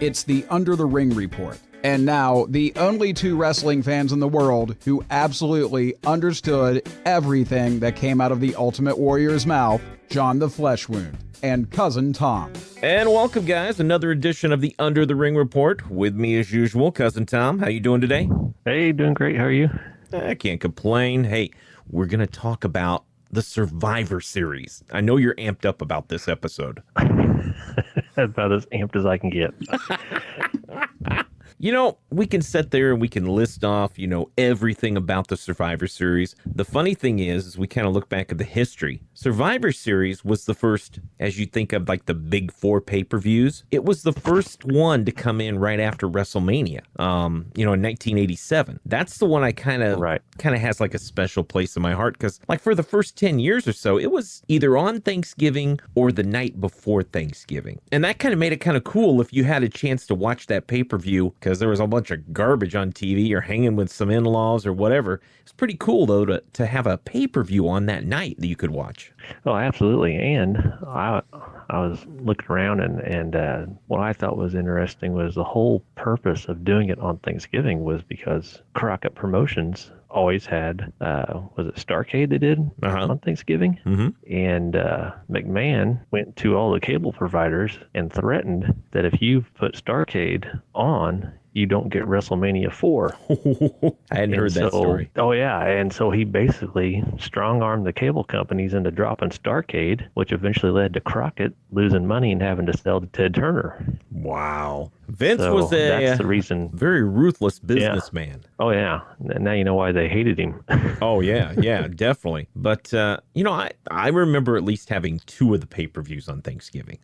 It's the Under the Ring Report. And now, the only two wrestling fans in the world who absolutely understood everything that came out of the Ultimate Warrior's mouth, John the Fleshwound and Cousin Tom. And welcome, guys. Another edition of the Under the Ring Report. With me, as usual, Cousin Tom. How you doing today? Hey, doing great. How are you? I can't complain. Hey, we're going to talk about the Survivor Series. I know you're amped up about this episode. About as amped as I can get. You know, we can sit there and we can list off, everything about the Survivor Series. The funny thing is we kind of look back at the history. Survivor Series was the first, as you think of like the big four pay-per-views, it was the first one to come in right after WrestleMania, in 1987. That's the one I kind of has like a special place in my heart because like for the first 10 years or so, it was either on Thanksgiving or the night before Thanksgiving. And that kind of made it kind of cool if you had a chance to watch that pay-per-view because there was a bunch of garbage on TV or hanging with some in-laws or whatever. It's pretty cool, though, to have a pay-per-view on that night that you could watch. Oh, absolutely. And I was looking around, and what I thought was interesting was the whole purpose of doing it on Thanksgiving was because Crockett Promotions always had, was it Starrcade they did on Thanksgiving? Mm-hmm. And McMahon went to all the cable providers and threatened that if you put Starrcade on, you don't get WrestleMania 4. I hadn't heard that story. Oh, yeah. And so he basically strong-armed the cable companies into dropping Starrcade, which eventually led to Crockett losing money and having to sell to Ted Turner. Wow. Vince was that's the reason. Very ruthless businessman. Yeah. Oh, yeah. And now you know why they hated him. Oh, yeah, definitely. But, I remember at least having two of the pay-per-views on Thanksgiving.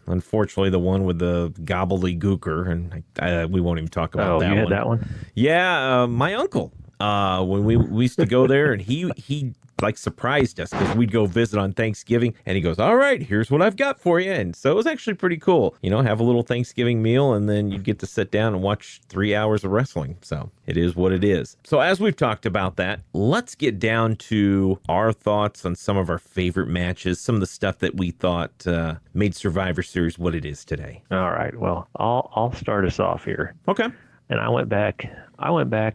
Unfortunately, the one with the gobbledygooker, and we won't even talk about that one. Oh, you had that one? Yeah, my uncle. When we used to go there, and he like surprised us because we'd go visit on Thanksgiving, and he goes, "All right, here's what I've got for you." And so it was actually pretty cool. Have a little Thanksgiving meal, and then you'd get to sit down and watch 3 hours of wrestling. So it is what it is. So as we've talked about that, let's get down to our thoughts on some of our favorite matches, some of the stuff that we thought made Survivor Series what it is today. All right. Well, I'll start us off here. Okay. And I went back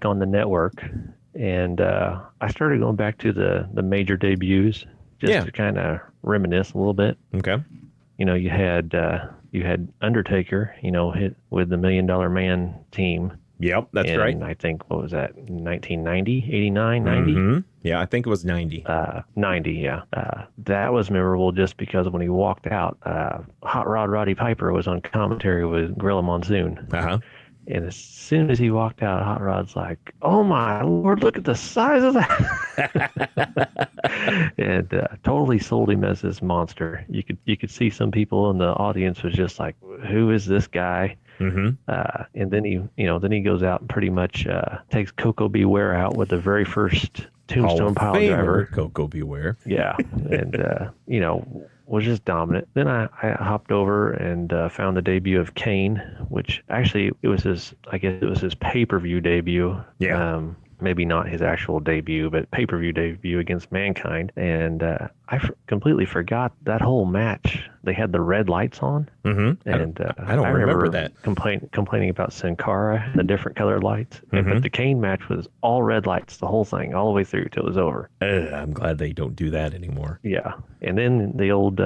on the network, and I started going back to the major debuts just to kind of reminisce a little bit. Okay. You had Undertaker, hit with the $1 Million Man team. Yep, that's right. And I think, what was that, 1990, 89, 90? Mm-hmm. Yeah, I think it was 90. 90, yeah. That was memorable just because when he walked out, Hot Rod Roddy Piper was on commentary with Gorilla Monsoon. Uh-huh. And as soon as he walked out, Hot Rod's like, "Oh my Lord, look at the size of that!" And totally sold him as this monster. You could see some people in the audience was just like, "Who is this guy?" Mm-hmm. And then he goes out and pretty much takes Coco Beware out with the very first Tombstone Pile Driver. Coco Beware. Yeah, and was just dominant. Then I hopped over and found the debut of Kane, which actually it was his pay-per-view debut. Yeah. Maybe not his actual debut, but pay-per-view debut against Mankind. And I completely forgot that whole match. They had the red lights on. Mm-hmm. And I don't remember that. Complaining about Sin Cara, the different colored lights. Mm-hmm. But the Kane match was all red lights, the whole thing, all the way through till it was over. I'm glad they don't do that anymore. Yeah. And then the old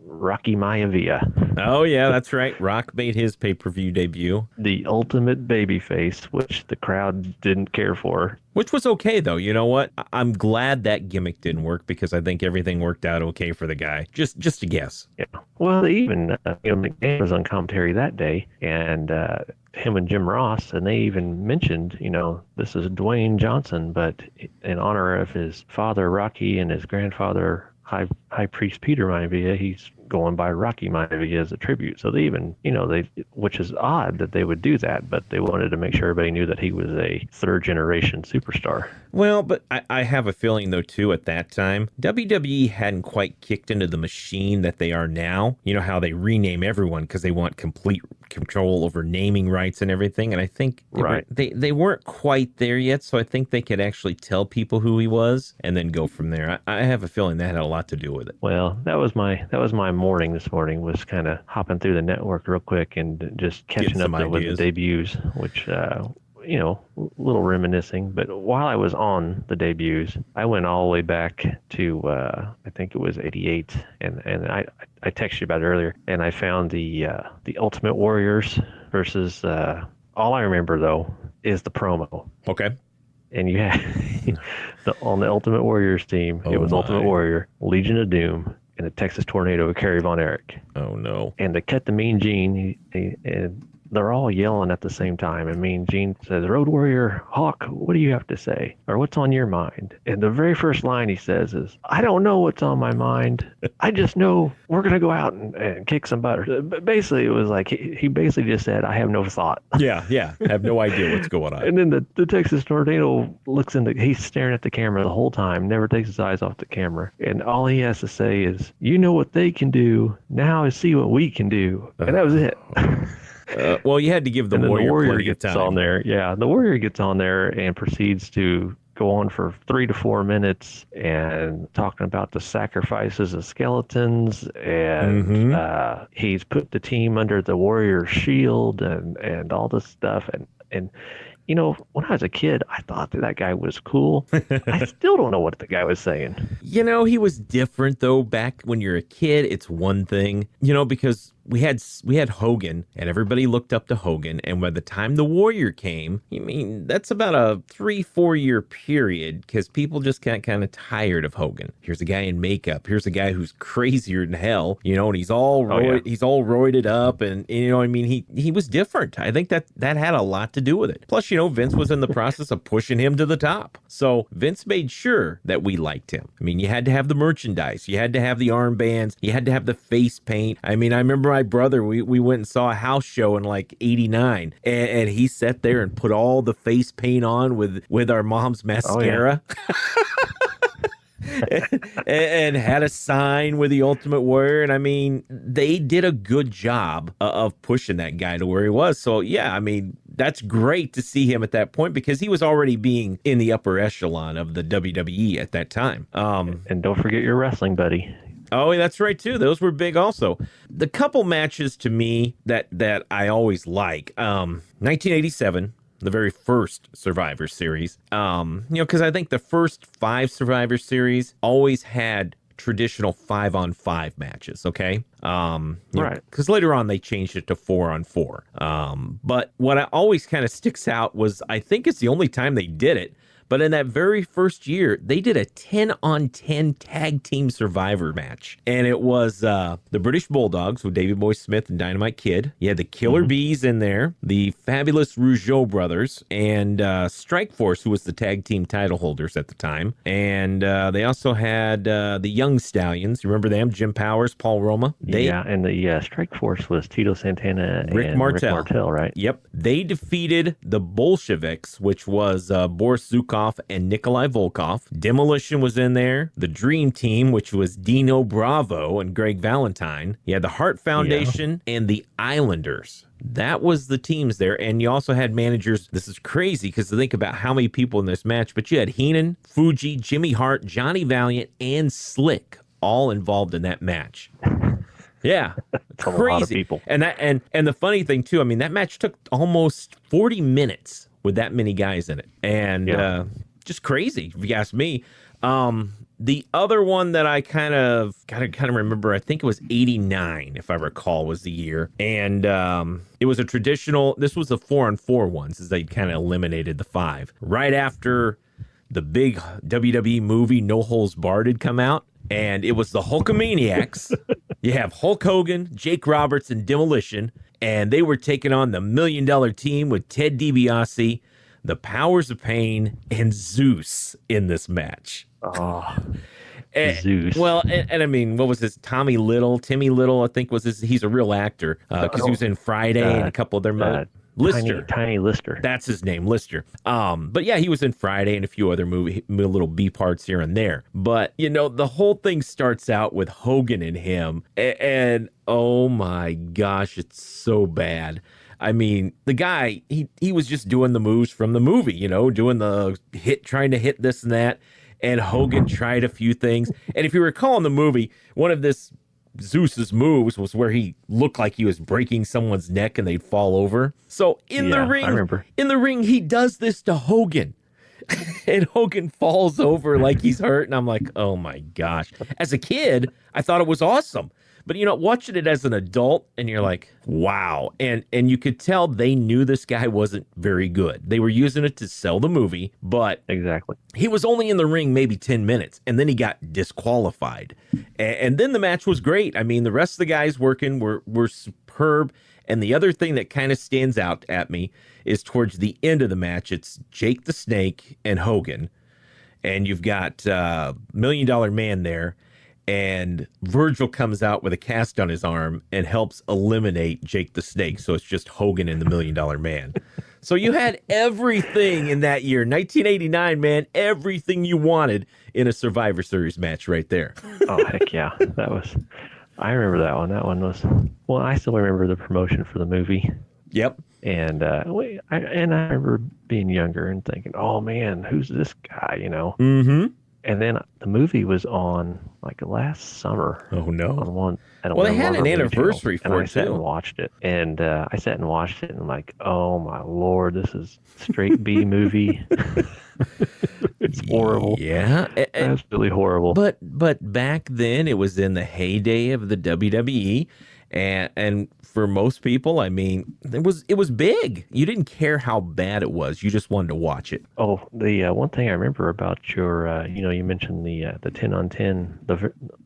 Rocky Maivia. Oh, yeah, that's right. Rock made his pay-per-view debut. The ultimate babyface, which the crowd didn't care for. Which was okay, though. You know what? I'm glad that gimmick didn't work because I think everything worked out okay for the guy. Just a guess. Yeah. Well, even McMahon was on commentary that day, and him and Jim Ross, and they even mentioned, this is Dwayne Johnson, but in honor of his father, Rocky, and his grandfather, High Priest Peter Maivia, he's going by Rocky Maivia as a tribute. So they even, which is odd that they would do that, but they wanted to make sure everybody knew that he was a third generation superstar. Well, but I have a feeling, though, too, at that time, WWE hadn't quite kicked into the machine that they are now. You know how they rename everyone because they want complete control over naming rights and everything. And I think Right. they weren't quite there yet. So I think they could actually tell people who he was and then go from there. I have a feeling that had a lot to do with it. Well, that was my morning this morning, was kind of hopping through the network real quick and just catching up with the debuts, which, you know, a little reminiscing. But while I was on the debuts, I went all the way back to, I think it was 88. And I texted you about it earlier, and I found the Ultimate Warriors versus, all I remember though is the promo. Okay. And you had on the Ultimate Warriors team, it was Ultimate Warrior, Legion of Doom, and the Texas Tornado with Kerry Von Erich. Oh no! And to cut the Mean Gene, and they're all yelling at the same time. And Mean Gene says, "Road Warrior Hawk, what do you have to say, or what's on your mind?" And the very first line he says is, "I don't know what's on my mind. I just know we're gonna go out and kick some butt." But basically, it was like he basically just said, "I have no thought." Yeah. I have no idea what's going on. And then the Texas Tornado he's staring at the camera the whole time, never takes his eyes off the camera. And all he has to say is, "You know what they can do. Now see what we can do." And that was it. Well, you had to give the Warrior plenty of time. On there. Yeah, the Warrior gets on there and proceeds to go on for 3 to 4 minutes and talking about the sacrifices of skeletons, and he's put the team under the Warrior shield and all this stuff. And you know, when I was a kid, I thought that guy was cool. I still don't know what the guy was saying. You know, he was different, though. Back when you're a kid, it's one thing, you know, because we had Hogan, and everybody looked up to Hogan. And by the time the Warrior came, I mean, that's about a 3-4 year period, because people just got kind of tired of Hogan. Here's a guy in makeup. Here's a guy who's crazier than hell, you know, and he's all roided up, and you know, I mean, he was different. I think that had a lot to do with it. Plus, you know, Vince was in the process of pushing him to the top, so Vince made sure that we liked him. I mean, you had to have the merchandise, you had to have the armbands, you had to have the face paint. I mean, I remember my brother, we went and saw a house show in like 89, and he sat there and put all the face paint on with our mom's mascara. and had a sign with the Ultimate Warrior. And I mean, they did a good job of pushing that guy to where he was. So yeah, I mean, that's great to see him at that point, because he was already being in the upper echelon of the WWE at that time. And don't forget your wrestling buddy. Oh, that's right, too. Those were big also. The couple matches to me that I always like, 1987, the very first Survivor Series, you know, because I think the first 5 Survivor Series always had traditional 5-on-5 matches, okay? Right. Because later on they changed it to 4-on-4. But what always kind of sticks out was, I think it's the only time they did it, but in that very first year, they did a 10-on-10 tag team Survivor match. And it was the British Bulldogs with Davey Boy Smith and Dynamite Kid. You had the Killer Bees in there, the Fabulous Rougeau brothers, and Strike Force, who was the tag team title holders at the time. And they also had the Young Stallions. You remember them? Jim Powers, Paul Roma. And the Strike Force was Tito Santana and Rick Martel, right? Yep. They defeated the Bolsheviks, which was Boris Zukov and Nikolai Volkov. Demolition was in there. The Dream Team, which was Dino Bravo and Greg Valentine. You had the Hart Foundation and the Islanders. That was the teams there. And you also had managers. This is crazy because to think about how many people in this match, but you had Heenan, Fuji, Jimmy Hart, Johnny Valiant, and Slick all involved in that match. Yeah, crazy. A lot of people. And the funny thing too, I mean, that match took almost 40 minutes with that many guys in it, and just crazy if you ask me. The other one that I kind of remember, I think it was 89, if I recall, was the year, and it was a traditional. This was the 4-on-4 ones, as they kind of eliminated the 5 right after the big WWE movie No Holds Barred had come out. And it was the Hulkamaniacs. You have Hulk Hogan, Jake Roberts, and Demolition. And they were taking on the $1 Million Team with Ted DiBiase, the Powers of Pain, and Zeus in this match. Oh, Zeus. Well, and I mean, what was this? Timmy Little, I think was his. He's a real actor because he was in Friday and a couple other Lister. Tiny Lister. That's his name, Lister. But yeah, he was in Friday and a few other little B parts here and there. But the whole thing starts out with Hogan and him, and oh my gosh, it's so bad. I mean, the guy, he was just doing the moves from the movie, doing the trying to hit this and that. And Hogan tried a few things. And if you recall in the movie, one of this Zeus's moves was where he looked like he was breaking someone's neck and they'd fall over. So in the ring, he does this to Hogan. And Hogan falls over like he's hurt. And I'm like, oh my gosh. As a kid, I thought it was awesome. But watching it as an adult, and you're like, wow. And you could tell they knew this guy wasn't very good. They were using it to sell the movie, but exactly, he was only in the ring maybe 10 minutes, and then he got disqualified. And then the match was great. I mean, the rest of the guys working were superb. And the other thing that kind of stands out at me is towards the end of the match, it's Jake the Snake and Hogan. And you've got $1 Million Man there. And Virgil comes out with a cast on his arm and helps eliminate Jake the Snake. So it's just Hogan and the $1 Million Man. So you had everything in that year, 1989, man, everything you wanted in a Survivor Series match right there. Oh, heck yeah. I remember that one. That one was, well, I still remember the promotion for the movie. Yep. And I remember being younger and thinking, oh man, who's this guy, Mm-hmm. And then the movie was on like last summer. Oh no! They had an anniversary for it too. I sat and watched it, and I'm like, oh my lord, this is straight B movie. It's horrible. Yeah, absolutely horrible. But back then, it was in the heyday of the WWE. And for most people, I mean, it was big. You didn't care how bad it was. You just wanted to watch it. Oh, the one thing I remember about your, you mentioned the 10 on 10.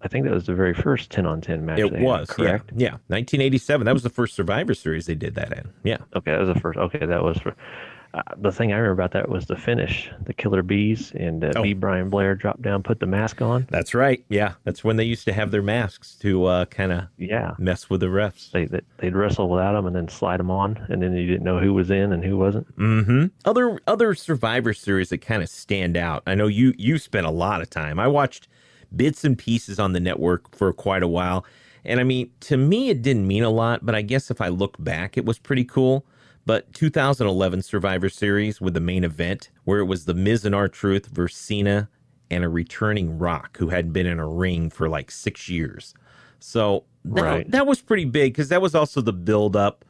I think that was the very first 10 on 10 match. It was, correct? Yeah, 1987. That was the first Survivor Series they did that in. Yeah. Okay, that was the first. Okay, that was for. The thing I remember about that was the finish, the Killer Bees, and B. Brian Blair dropped down, put the mask on. That's right. Yeah, that's when they used to have their masks to kind of mess with the refs. They'd wrestle without them and then slide them on, and then you didn't know who was in and who wasn't. Mm-hmm. Other Survivor Series that kind of stand out. I know you spent a lot of time. I watched bits and pieces on the network for quite a while, and I mean, to me, it didn't mean a lot, but I guess if I look back, it was pretty cool. But 2011 Survivor Series with the main event, where it was The Miz and R-Truth versus Cena and a returning Rock who hadn't been in a ring for like 6 years. So that was pretty big because that was also the build-up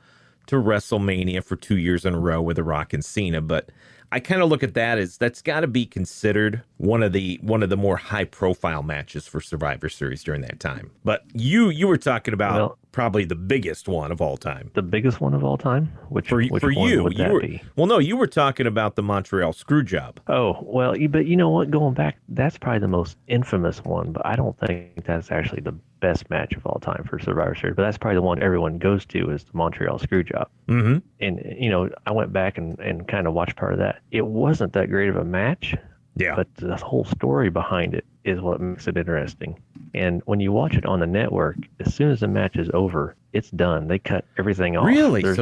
to WrestleMania for 2 years in a row with The Rock and Cena. But I kind of look at that as that's got to be considered one of the more high-profile matches for Survivor Series during that time. But you were talking about probably the biggest one of all time. The biggest one of all time? Which for one you would that be? Well, no, you were talking about the Montreal Screwjob. Oh, well, but you know what? Going back, that's probably the most infamous one, but I don't think that's actually the best match of all time for Survivor Series. But that's probably the one everyone goes to is the Montreal Screwjob. Mm-hmm. And, I went back and kind of watched part of that. It wasn't that great of a match. Yeah. But the whole story behind it is what makes it interesting. And when you watch it on the network, as soon as the match is over, it's done. They cut everything off. Really? There's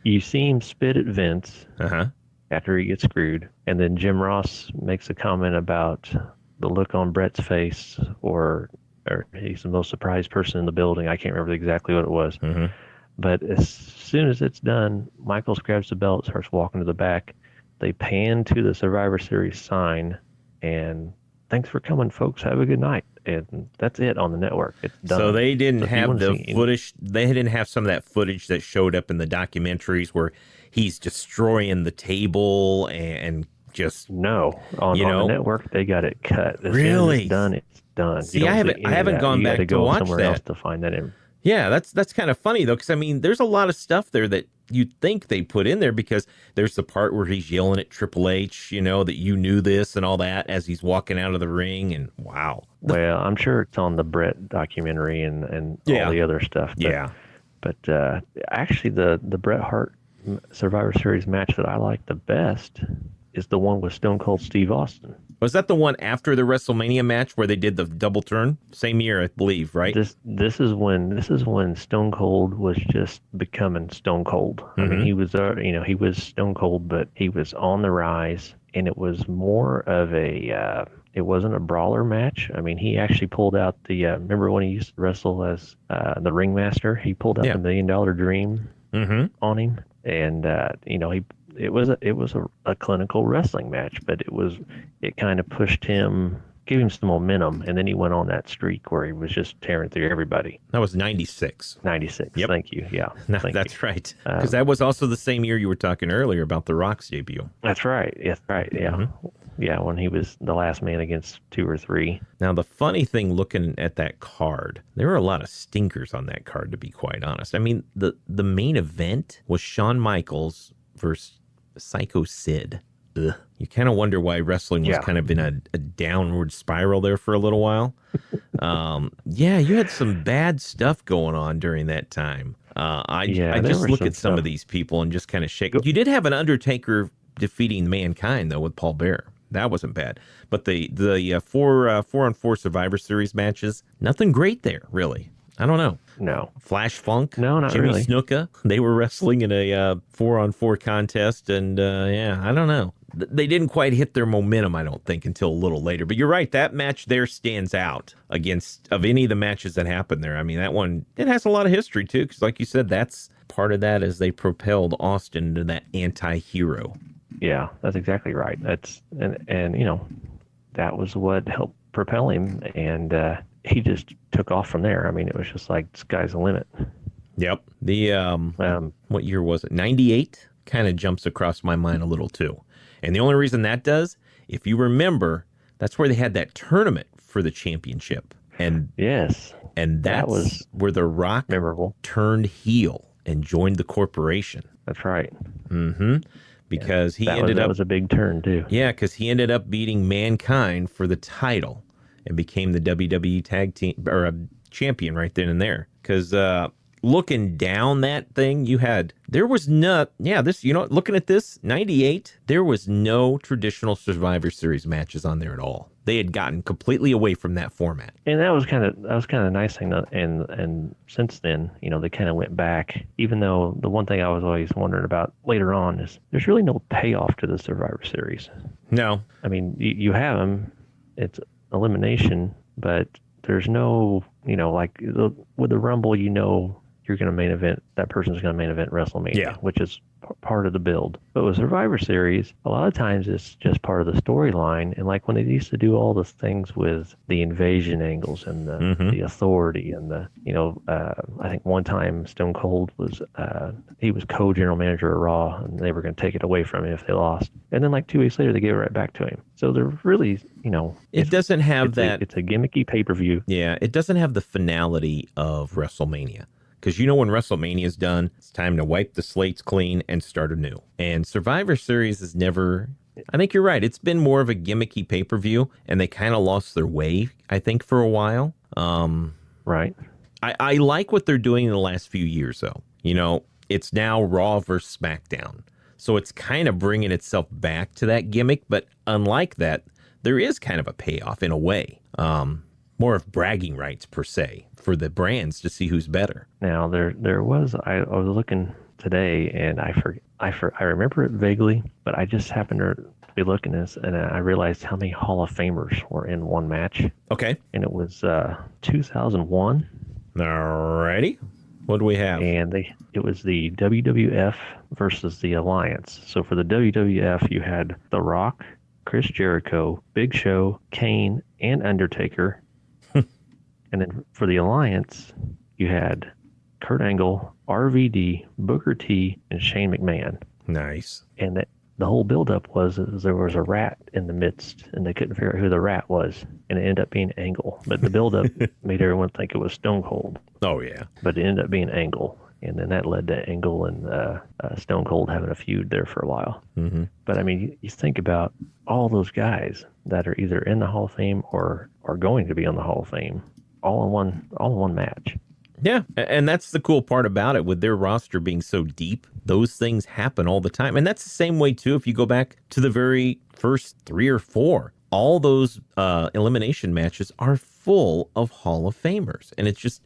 you see him spit at Vince after he gets screwed. And then Jim Ross makes a comment about the look on Bret's face or he's the most surprised person in the building. I can't remember exactly what it was. Mm-hmm. But as soon as it's done, Michaels grabs the belt, starts walking to the back. They pan to the Survivor Series sign, and thanks for coming, folks. Have a good night. And that's it on the network. It's done. So they didn't have the footage. They didn't have some of that footage that showed up in the documentaries where he's destroying the table and just on the network. They got it cut. As really? Soon as it's done. It's done. See, I haven't gone back to watch somewhere that. Else to find that in. Yeah, that's kind of funny though, because I mean, there's a lot of stuff there that you'd think they put in there because there's the part where he's yelling at Triple H, that you knew this and all that as he's walking out of the ring, and wow. Well, I'm sure it's on the Bret documentary and all the other stuff. But, actually, the Bret Hart Survivor Series match that I like the best is the one with Stone Cold Steve Austin. Was that the one after the WrestleMania match where they did the double turn? Same year, I believe, right? This is when Stone Cold was just becoming Stone Cold. I mean, he was he was Stone Cold, but he was on the rise, and it was more of a it wasn't a brawler match. I mean, he actually pulled out the remember when he used to wrestle as the ringmaster? He pulled out the $1 Million Dream on him, and it was a clinical wrestling match, but it kind of pushed him, gave him some momentum, and then he went on that streak where he was just tearing through everybody. That was 96. 96. Yep. Thank you. Yeah. That's right. Because that was also the same year you were talking earlier about The Rock's debut. That's right. That's right. Yeah. Yeah, when he was the last man against 2 or 3. Now, the funny thing looking at that card, there were a lot of stinkers on that card, to be quite honest. I mean, the main event was Shawn Michaels versus Psycho Sid. Ugh. You kind of wonder why wrestling was kind of in a downward spiral there for a little while. You had some bad stuff going on during that time. I just look at some of these people and just kind of shake. You did have an Undertaker defeating Mankind, though, with Paul Bearer. That wasn't bad. But the 4-on-4 Survivor Series matches, nothing great there, really. I don't know. No. Flash Funk. No, not Jimmy really. Snuka. They were wrestling in a 4-on-4 contest, and I don't know. They didn't quite hit their momentum, I don't think, until a little later. But you're right, that match there stands out of any of the matches that happened there. I mean, that one, it has a lot of history, too, because like you said, that's part of that as they propelled Austin into that anti-hero. Yeah, that's exactly right. That's and that was what helped propel him, and he just took off from there. I mean, it was just like, sky's the limit. Yep. The what year was it? 98 kind of jumps across my mind a little too. And the only reason that does, if you remember, that's where they had that tournament for the championship. And yes. And that was where The Rock turned heel and joined the corporation. That's right. Because that was a big turn too. Yeah, because he ended up beating Mankind for the title and became the WWE tag team or a champion right then and there. Because looking down that thing, looking at this 98, there was no traditional Survivor Series matches on there at all. They had gotten completely away from that format. And that was kind of a nice thing. And since then, they kind of went back, even though the one thing I was always wondering about later on is there's really no payoff to the Survivor Series. No. I mean, you have them. It's elimination, but there's no, with the Rumble, you're going to main event, that person's going to main event WrestleMania, which is part of the build. But with Survivor Series, a lot of times it's just part of the storyline. And like when they used to do all the things with the invasion angles and the authority and I think one time Stone Cold he was co-general manager of Raw, and they were going to take it away from him if they lost. And then like 2 weeks later, they gave it right back to him. So they're really, it doesn't have it's a gimmicky pay-per-view. Yeah, it doesn't have the finality of WrestleMania. Because when WrestleMania is done, it's time to wipe the slates clean and start anew. And Survivor Series is never, I think you're right, it's been more of a gimmicky pay-per-view, and they kind of lost their way, I think, for a while. Right. I like what they're doing in the last few years, though. It's now Raw versus SmackDown. So it's kind of bringing itself back to that gimmick, but unlike that, there is kind of a payoff in a way. More of bragging rights, per se, for the brands to see who's better. Now, there was, I was looking today, and I remember it vaguely, but I just happened to be looking at this, and I realized how many Hall of Famers were in one match. Okay. And it was 2001. Alrighty. What do we have? And it was the WWF versus the Alliance. So for the WWF, you had The Rock, Chris Jericho, Big Show, Kane, and Undertaker. And then for the Alliance, you had Kurt Angle, RVD, Booker T, and Shane McMahon. Nice. And the whole buildup was there was a rat in the midst, and they couldn't figure out who the rat was, and it ended up being Angle. But the buildup made everyone think it was Stone Cold. Oh, yeah. But it ended up being Angle. And then that led to Angle and Stone Cold having a feud there for a while. Mm-hmm. But, I mean, you think about all those guys that are either in the Hall of Fame or are going to be on the Hall of Fame. All in one match. Yeah, and that's the cool part about it, with their roster being so deep. those things happen all the time. And that's the same way, too, if you go back to the very first 3 or 4. All those elimination matches are full of Hall of Famers. And it's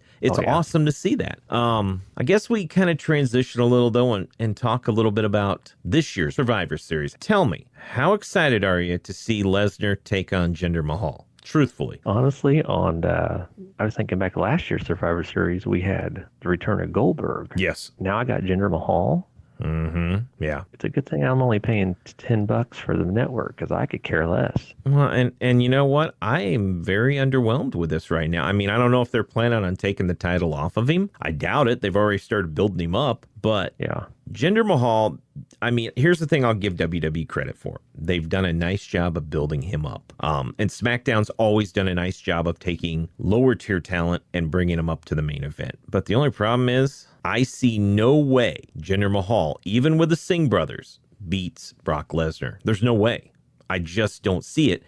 awesome to see that. I guess we kind of transition a little, though, and talk a little bit about this year's Survivor Series. Tell me, how excited are you to see Lesnar take on Jinder Mahal? Truthfully. Honestly, I was thinking back to last year's Survivor Series, we had the return of Goldberg. Yes. Now I got Jinder Mahal. Mm-hmm. Yeah. It's a good thing I'm only paying $10 for the network, because I could care less. Well, and you know what? I am very underwhelmed with this right now. I mean, I don't know if they're planning on taking the title off of him. I doubt it. They've already started building him up. But yeah, Jinder Mahal, I mean, here's the thing I'll give WWE credit for. They've done a nice job of building him up. And SmackDown's always done a nice job of taking lower tier talent and bringing him up to the main event. But the only problem is, I see no way Jinder Mahal, even with the Singh brothers, beats Brock Lesnar. There's no way. I just don't see it.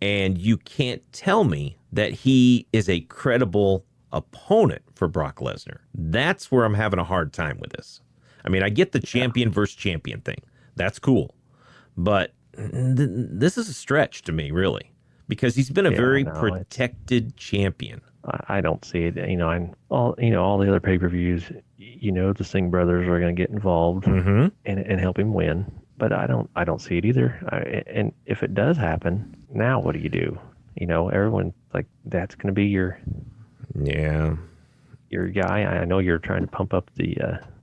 And you can't tell me that he is a credible opponent for Brock Lesnar. That's where I'm having a hard time with this. I mean, I get the champion versus champion thing. That's cool. But this is a stretch to me, really, because he's been a very protected champion. I don't see it. All the other pay-per-views, the Singh brothers are going to get involved and help him win. But I don't see it either. And if it does happen, now what do you do? Everyone, like, that's going to be your guy. I know you're trying to pump up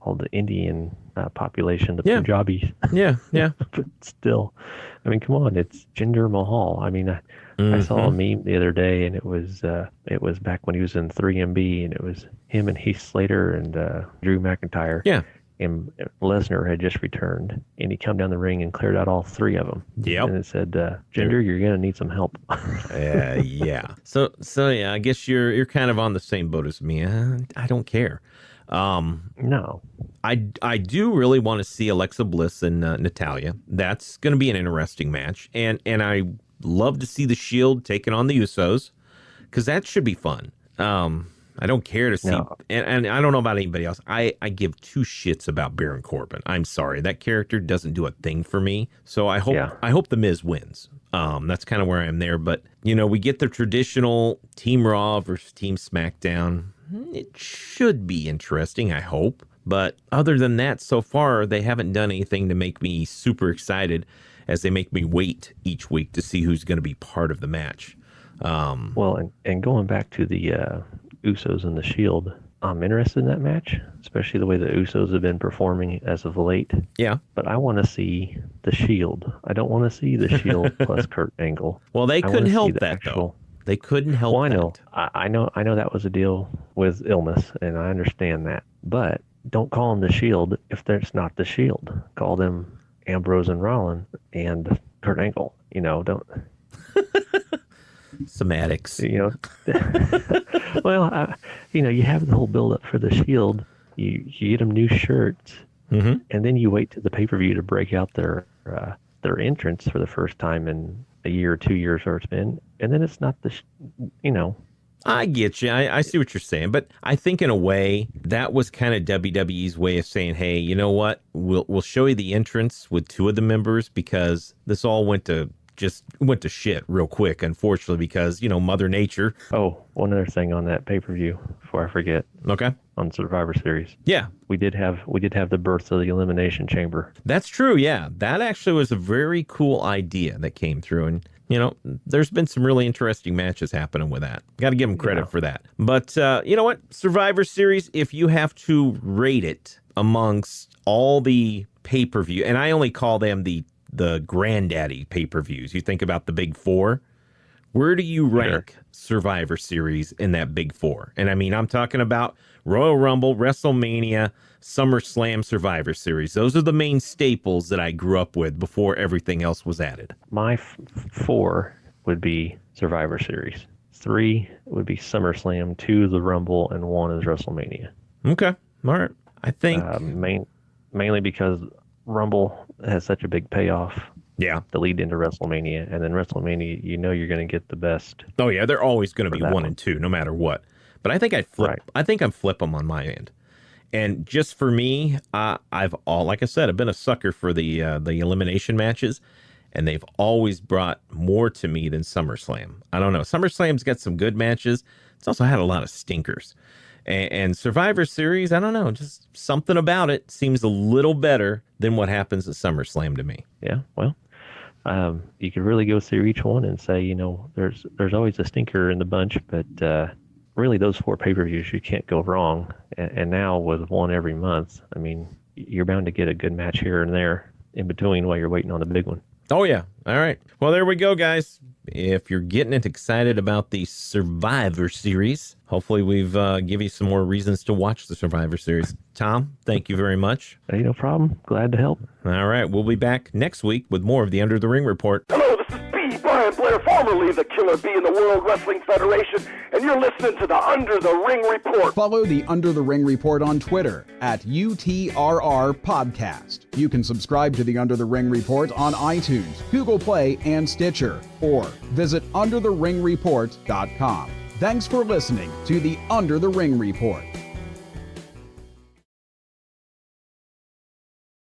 all the Indian population, the Punjabis. Yeah. But still, I mean, come on, it's Jinder Mahal. I mean, I saw a meme the other day, and it was back when he was in 3MB, and it was him and Heath Slater and Drew McIntyre. Yeah. And Lesnar had just returned, and he come down the ring and cleared out all 3 of them. Yep. And it said, Jinder, you're going to need some help. Yeah. So yeah, I guess you're kind of on the same boat as me. I don't care. No. I do really want to see Alexa Bliss and Natalya. That's going to be an interesting match. And I love to see the Shield taking on the Usos, because that should be fun. I don't care to see, and I don't know about anybody else. I give 2 shits about Baron Corbin. I'm sorry, that character doesn't do a thing for me. So I hope the Miz wins. That's kind of where I am there. But we get the traditional Team Raw versus Team SmackDown. It should be interesting, I hope. But other than that, so far they haven't done anything to make me super excited, as they make me wait each week to see who's going to be part of the match. Well, and going back to the Usos and the Shield, I'm interested in that match, especially the way the Usos have been performing as of late. Yeah. But I want to see the Shield. I don't want to see the Shield plus Kurt Angle. Well, they couldn't help that, though. They couldn't help I know. I know that was a deal with illness, and I understand that. But don't call them the Shield if there's not the Shield. Call them Ambrose and Rollins and Kurt Angle. Don't... Semantics. Well, you have the whole build-up for the Shield. You get them new shirts, and then you wait to the pay-per-view to break out their entrance for the first time in a year or 2 years, or it's been, and then it's not I get you. I see what you're saying, but I think in a way that was kind of WWE's way of saying, hey, you know what? We'll show you the entrance with 2 of the members, because this all went to shit real quick, unfortunately, because Mother Nature. Oh, one other thing on that pay-per-view before I forget. Okay. On Survivor Series. Yeah. We did have the birth of the Elimination Chamber. That's true. Yeah. That actually was a very cool idea that came through, and there's been some really interesting matches happening with that. Got to give them credit for that. But you know what? Survivor Series, if you have to rate it amongst all the pay-per-view, and I only call them the granddaddy pay-per-views. You think about the big 4. Where do you rank Survivor Series in that big 4? And I mean, I'm talking about Royal Rumble, WrestleMania, SummerSlam, Survivor Series. Those are the main staples that I grew up with before everything else was added. My 4 would be Survivor Series. 3 would be SummerSlam, 2 the Rumble, and 1 is WrestleMania. Okay. All right. I think... mainly because Rumble has such a big payoff. Yeah. To lead into WrestleMania, and then WrestleMania, you're going to get the best. Oh yeah, they're always going to be 1 and 2, no matter what. But I think I'd flip. Right. I think I'm flip them on my end, And just for me, like I said, I've been a sucker for the elimination matches, and they've always brought more to me than SummerSlam. I don't know. SummerSlam's got some good matches. It's also had a lot of stinkers. And Survivor Series, I don't know, just something about it seems a little better than what happens at SummerSlam to me. Yeah, well, you could really go through each one and say, there's always a stinker in the bunch, but really those 4 pay-per-views, you can't go wrong. And now with one every month, I mean, you're bound to get a good match here and there in between while you're waiting on the big one. Oh, yeah. All right. Well, there we go, guys. If you're getting excited about the Survivor Series, hopefully we've give you some more reasons to watch the Survivor Series. Tom, thank you very much. Hey, no problem. Glad to help. All right. We'll be back next week with more of the Under the Ring Report. Hello, this is B. Brian Blair, formerly the Killer Bee in the World Wrestling Federation, and you're listening to the Under the Ring Report. Follow the Under the Ring Report on Twitter at UTRR Podcast. You can subscribe to the Under the Ring Report on iTunes, Google Play, and Stitcher, or visit undertheringreport.com. Thanks for listening to the Under the Ring Report.